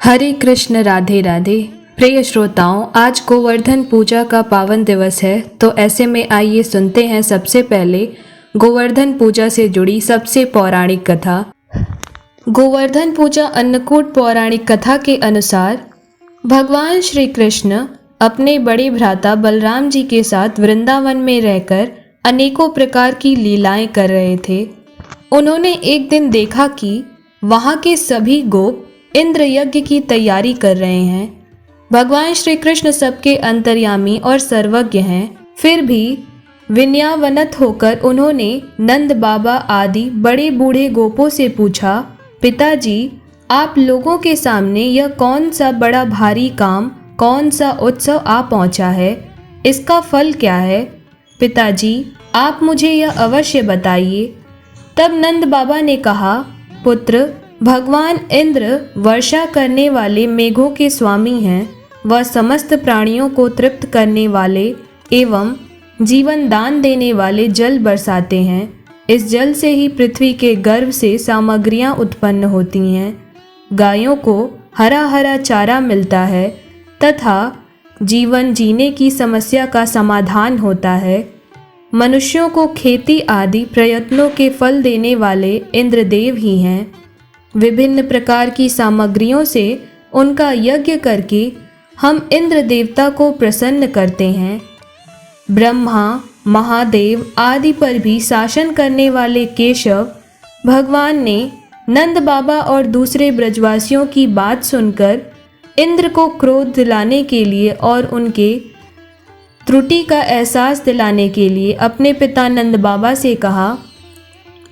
हरे कृष्ण राधे राधे। प्रिय श्रोताओं, आज गोवर्धन पूजा का पावन दिवस है, तो ऐसे में आइए सुनते हैं सबसे पहले गोवर्धन पूजा से जुड़ी सबसे पौराणिक कथा। गोवर्धन पूजा अन्नकूट पौराणिक कथा के अनुसार भगवान श्री कृष्ण अपने बड़े भ्राता बलराम जी के साथ वृंदावन में रहकर अनेकों प्रकार की लीलाएं कर रहे थे। उन्होंने एक दिन देखा कि वहाँ के सभी गोप इंद्र यज्ञ की तैयारी कर रहे हैं। भगवान श्री कृष्ण सबके अंतर्यामी और सर्वज्ञ हैं, फिर भी विनयावनत होकर उन्होंने नंद बाबा आदि बड़े बूढ़े गोपों से पूछा, पिताजी, आप लोगों के सामने यह कौन सा बड़ा भारी काम, कौन सा उत्सव आ पहुंचा है? इसका फल क्या है? पिताजी, आप मुझे यह अवश्य बताइए। तब नंद बाबा ने कहा, पुत्र, भगवान इंद्र वर्षा करने वाले मेघों के स्वामी हैं। वह समस्त प्राणियों को तृप्त करने वाले एवं जीवन दान देने वाले जल बरसाते हैं। इस जल से ही पृथ्वी के गर्भ से सामग्रियां उत्पन्न होती हैं। गायों को हरा हरा चारा मिलता है तथा जीवन जीने की समस्या का समाधान होता है। मनुष्यों को खेती आदि प्रयत्नों के फल देने वाले इंद्रदेव ही हैं। विभिन्न प्रकार की सामग्रियों से उनका यज्ञ करके हम इंद्र देवता को प्रसन्न करते हैं। ब्रह्मा, महादेव आदि पर भी शासन करने वाले केशव भगवान ने नंद बाबा और दूसरे ब्रजवासियों की बात सुनकर इंद्र को क्रोध दिलाने के लिए और उनके त्रुटि का एहसास दिलाने के लिए अपने पिता नंद बाबा से कहा,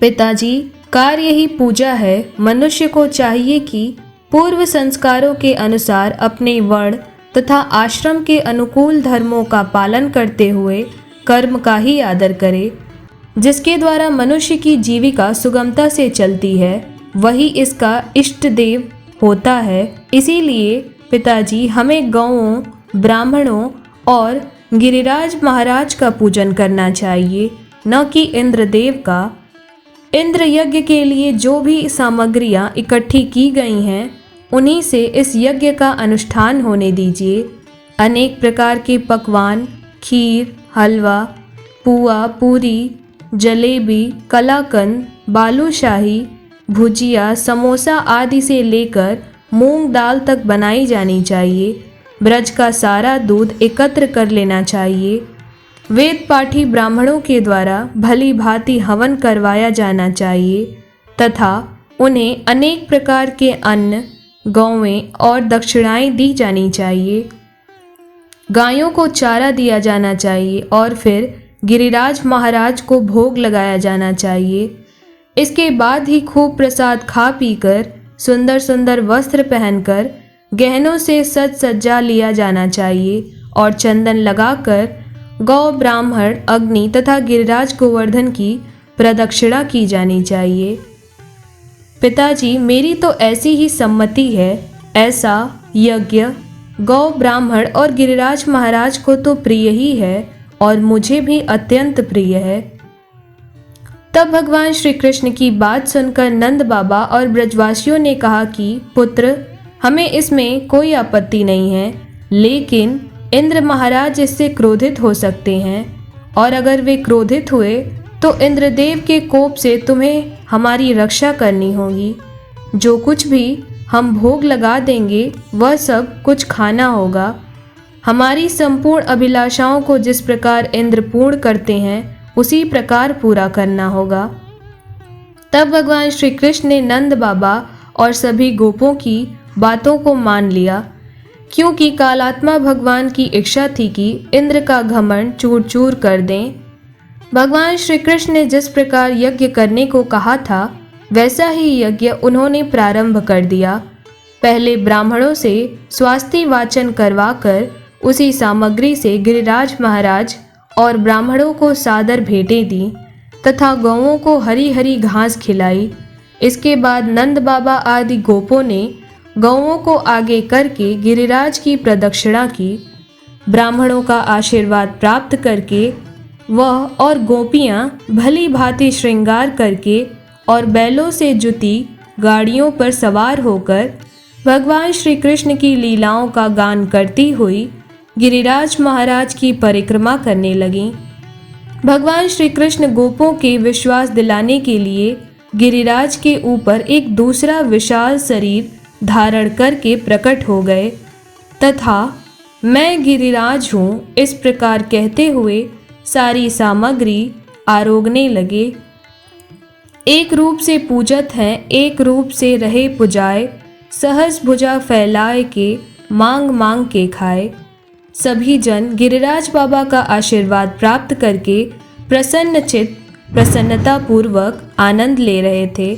पिताजी, कार्य ही पूजा है। मनुष्य को चाहिए कि पूर्व संस्कारों के अनुसार अपने वर्ण तथा आश्रम के अनुकूल धर्मों का पालन करते हुए कर्म का ही आदर करे। जिसके द्वारा मनुष्य की जीविका सुगमता से चलती है, वही इसका इष्ट देव होता है। इसीलिए पिताजी, हमें गौओं, ब्राह्मणों और गिरिराज महाराज का पूजन करना चाहिए, न कि इंद्रदेव का। इंद्र यज्ञ के लिए जो भी सामग्रियां इकट्ठी की गई हैं, उन्हीं से इस यज्ञ का अनुष्ठान होने दीजिए। अनेक प्रकार के पकवान, खीर, हलवा, पुआ, पूरी, जलेबी, कलाकंद, बालूशाही, भुजिया, समोसा आदि से लेकर मूंग दाल तक बनाई जानी चाहिए। ब्रज का सारा दूध एकत्र कर लेना चाहिए। वेद पाठी ब्राह्मणों के द्वारा भली भांति हवन करवाया जाना चाहिए तथा उन्हें अनेक प्रकार के अन्न, गौवें और दक्षिणाएं दी जानी चाहिए। गायों को चारा दिया जाना चाहिए और फिर गिरिराज महाराज को भोग लगाया जाना चाहिए। इसके बाद ही खूब प्रसाद खा पीकर सुंदर सुंदर वस्त्र पहनकर गहनों से सज सज्जा लिया जाना चाहिए और चंदन लगाकर गौ, ब्राह्मण, अग्नि तथा गिरिराज गोवर्धन की प्रदक्षिणा की जानी चाहिए। पिताजी, मेरी तो ऐसी ही सम्मति है। ऐसा यज्ञ गौ, ब्राह्मण और गिरिराज महाराज को तो प्रिय ही है और मुझे भी अत्यंत प्रिय है। तब भगवान श्री कृष्ण की बात सुनकर नंद बाबा और ब्रजवासियों ने कहा कि पुत्र, हमें इसमें कोई आपत्ति नहीं है, लेकिन इंद्र महाराज इससे क्रोधित हो सकते हैं और अगर वे क्रोधित हुए तो इंद्रदेव के कोप से तुम्हें हमारी रक्षा करनी होगी। जो कुछ भी हम भोग लगा देंगे वह सब कुछ खाना होगा। हमारी संपूर्ण अभिलाषाओं को जिस प्रकार इंद्र पूर्ण करते हैं, उसी प्रकार पूरा करना होगा। तब भगवान श्री कृष्ण ने नंद बाबा और सभी गोपों की बातों को मान लिया, क्योंकि कालात्मा भगवान की इच्छा थी कि इंद्र का घमंड चूर चूर कर दें। भगवान श्री कृष्ण ने जिस प्रकार यज्ञ करने को कहा था, वैसा ही यज्ञ उन्होंने प्रारंभ कर दिया। पहले ब्राह्मणों से स्वास्ति वाचन करवाकर उसी सामग्री से गिरिराज महाराज और ब्राह्मणों को सादर भेंटें दी तथा गौओं को हरी हरी घास खिलाई। इसके बाद नंद बाबा आदि गोपों ने गौओं को आगे करके गिरिराज की प्रदक्षिणा की। ब्राह्मणों का आशीर्वाद प्राप्त करके वह और गोपियां भली भांति श्रृंगार करके और बैलों से जुती गाड़ियों पर सवार होकर भगवान श्री कृष्ण की लीलाओं का गान करती हुई गिरिराज महाराज की परिक्रमा करने लगीं। भगवान श्री कृष्ण गोपों के विश्वास दिलाने के लिए गिरिराज के ऊपर एक दूसरा विशाल शरीर धारण करके प्रकट हो गए तथा मैं गिरिराज हूँ इस प्रकार कहते हुए सारी सामग्री आरोगने लगे। एक रूप से पूजत हैं, एक रूप से रहे पुजाए, सहज भुजा फैलाए के मांग मांग के खाए। सभी जन गिरिराज बाबा का आशीर्वाद प्राप्त करके प्रसन्नचित्त प्रसन्नता पूर्वक आनंद ले रहे थे।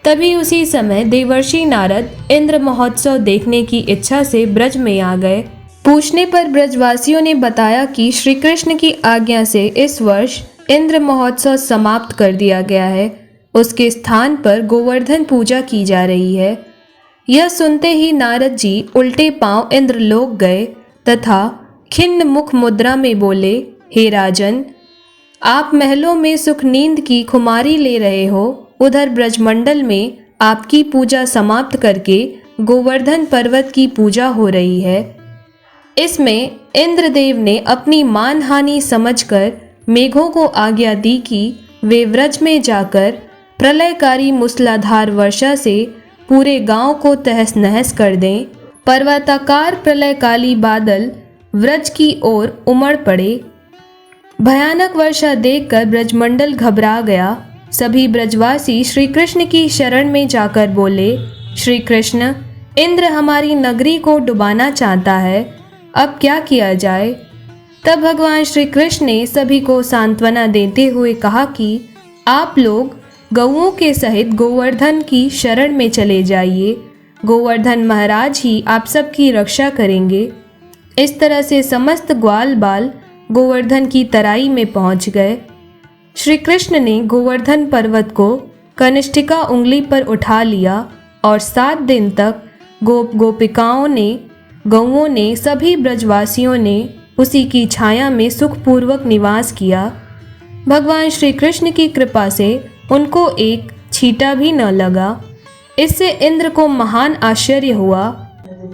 तभी उसी समय देवर्षि नारद इंद्र महोत्सव देखने की इच्छा से ब्रज में आ गए। पूछने पर ब्रजवासियों ने बताया कि श्री कृष्ण की आज्ञा से इस वर्ष इंद्र महोत्सव समाप्त कर दिया गया है। उसके स्थान पर गोवर्धन पूजा की जा रही है। यह सुनते ही नारद जी उल्टे पांव इंद्रलोक गए तथा खिन्न मुख मुद्रा में बोले, हे राजन, आप महलों में सुख नींद की खुमारी ले रहे हो, उधर ब्रजमंडल में आपकी पूजा समाप्त करके गोवर्धन पर्वत की पूजा हो रही है। इसमें इंद्रदेव ने अपनी मानहानि समझकर मेघों को आज्ञा दी कि वे व्रज में जाकर प्रलयकारी मूसलाधार वर्षा से पूरे गांव को तहस नहस कर दें। पर्वताकार प्रलयकाली बादल व्रज की ओर उमड़ पड़े। भयानक वर्षा देखकर ब्रजमंडल घबरा गया। सभी ब्रजवासी श्री कृष्ण की शरण में जाकर बोले, श्री कृष्ण, इंद्र हमारी नगरी को डुबाना चाहता है, अब क्या किया जाए। तब भगवान श्री कृष्ण ने सभी को सांत्वना देते हुए कहा कि आप लोग गौओं के सहित गोवर्धन की शरण में चले जाइए, गोवर्धन महाराज ही आप सबकी रक्षा करेंगे। इस तरह से समस्त ग्वाल बाल गोवर्धन की तराई में पहुंच गए। श्री कृष्ण ने गोवर्धन पर्वत को कनिष्ठिका उंगली पर उठा लिया और 7 दिन तक गोप गोपिकाओं ने, गौओं ने, सभी ब्रजवासियों ने उसी की छाया में सुखपूर्वक निवास किया। भगवान श्री कृष्ण की कृपा से उनको एक छींटा भी न लगा। इससे इंद्र को महान आश्चर्य हुआ।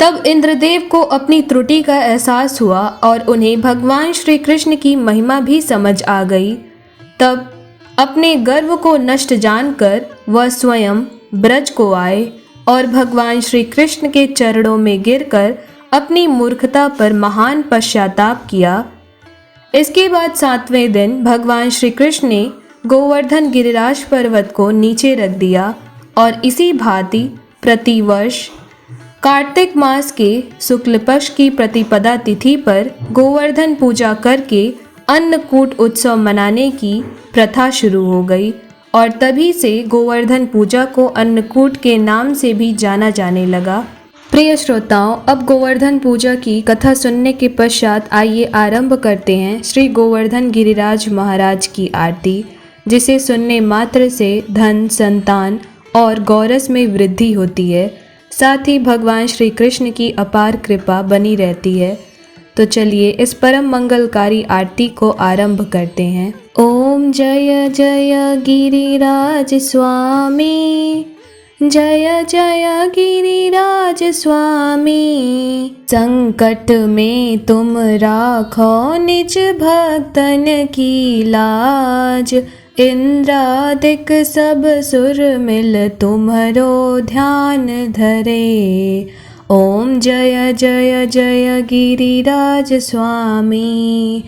तब इंद्रदेव को अपनी त्रुटि का एहसास हुआ और उन्हें भगवान श्री कृष्ण की महिमा भी समझ आ गई। तब अपने गर्व को नष्ट जानकर वह स्वयं ब्रज को आए और भगवान श्री कृष्ण के चरणों में गिरकर अपनी मूर्खता पर महान पश्चाताप किया। इसके बाद 7वें दिन भगवान श्री कृष्ण ने गोवर्धन गिरिराज पर्वत को नीचे रख दिया और इसी भांति प्रतिवर्ष कार्तिक मास के शुक्ल पक्ष की प्रतिपदा तिथि पर गोवर्धन पूजा करके अन्नकूट उत्सव मनाने की प्रथा शुरू हो गई और तभी से गोवर्धन पूजा को अन्नकूट के नाम से भी जाना जाने लगा। प्रिय श्रोताओं, अब गोवर्धन पूजा की कथा सुनने के पश्चात आइए आरंभ करते हैं श्री गोवर्धन गिरिराज महाराज की आरती, जिसे सुनने मात्र से धन, संतान और गौरस में वृद्धि होती है। साथ ही भगवान श्री कृष्ण की अपार कृपा बनी रहती है। तो चलिए इस परम मंगलकारी आरती को आरंभ करते हैं। ओम जय जय गिरिराज स्वामी, जय जय गिरिराज स्वामी, संकट में तुम राखो निज भक्तन की लाज, इंद्रादिक सब सुर मिल तुम्हारो ध्यान धरे। ओम जय जय जय गिरिराज स्वामी,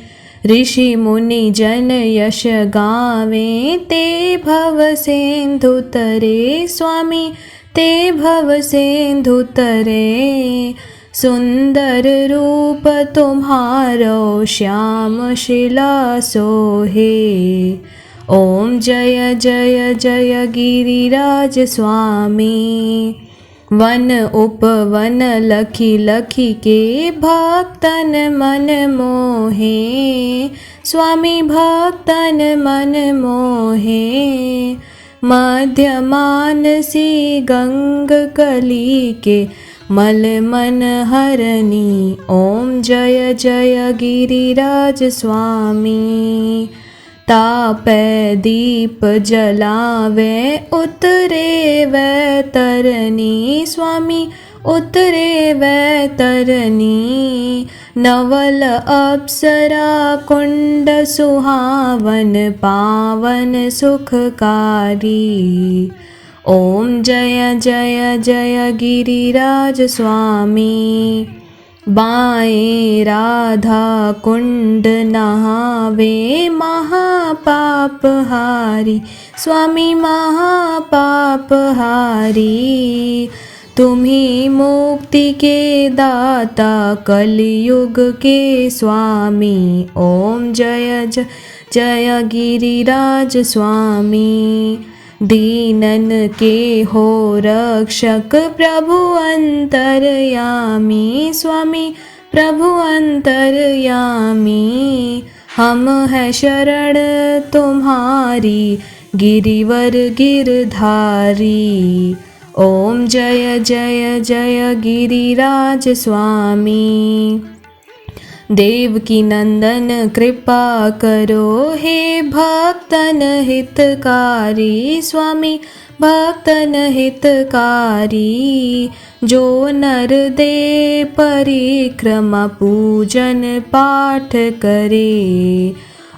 ऋषि मुनि जन यश गावे, ते भव सिंधु तरे स्वामी, ते भव सिंधु तरे। सुंदर रूप तुम्हारो श्याम शिला सोहे। ओम जय जय जय गिरिराज स्वामी, वन उपवन लखी लखी के भक्तन मन मोहे, स्वामी भक्तन मन मोहे। मध्य मानसी गंग कली के मल मन हरनी। ओम जय जय गिरिराज स्वामी, तापै दीप जलावे उतरे वै तरनी स्वामी उतरे वै तरनी। नवल अप्सरा कुंड सुहावन पावन सुखकारी। ओम जय जय जय गिरिराज स्वामी। बाएं राधा कुंड नहावे महापाप हारी स्वामी महापाप हारी। तुम्ही मुक्ति के दाता कलयुग के स्वामी। ओम जय जय जय गिरिराज स्वामी। दीनन के हो रक्षक प्रभु अंतर्यामी स्वामी प्रभु अंतर्यामी। हम है शरण तुम्हारी गिरिवर गिरधारी। ओम जय जय जय गिरिराज स्वामी। देवकी नंदन कृपा करो हे भक्तन हितकारी स्वामी भक्तन हितकारी। जो नर दे परिक्रमा पूजन पाठ करे।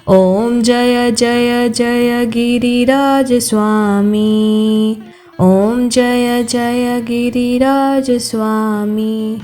ओम जय जय जय गिरिराज स्वामी। ओम जय जय गिरिराज स्वामी।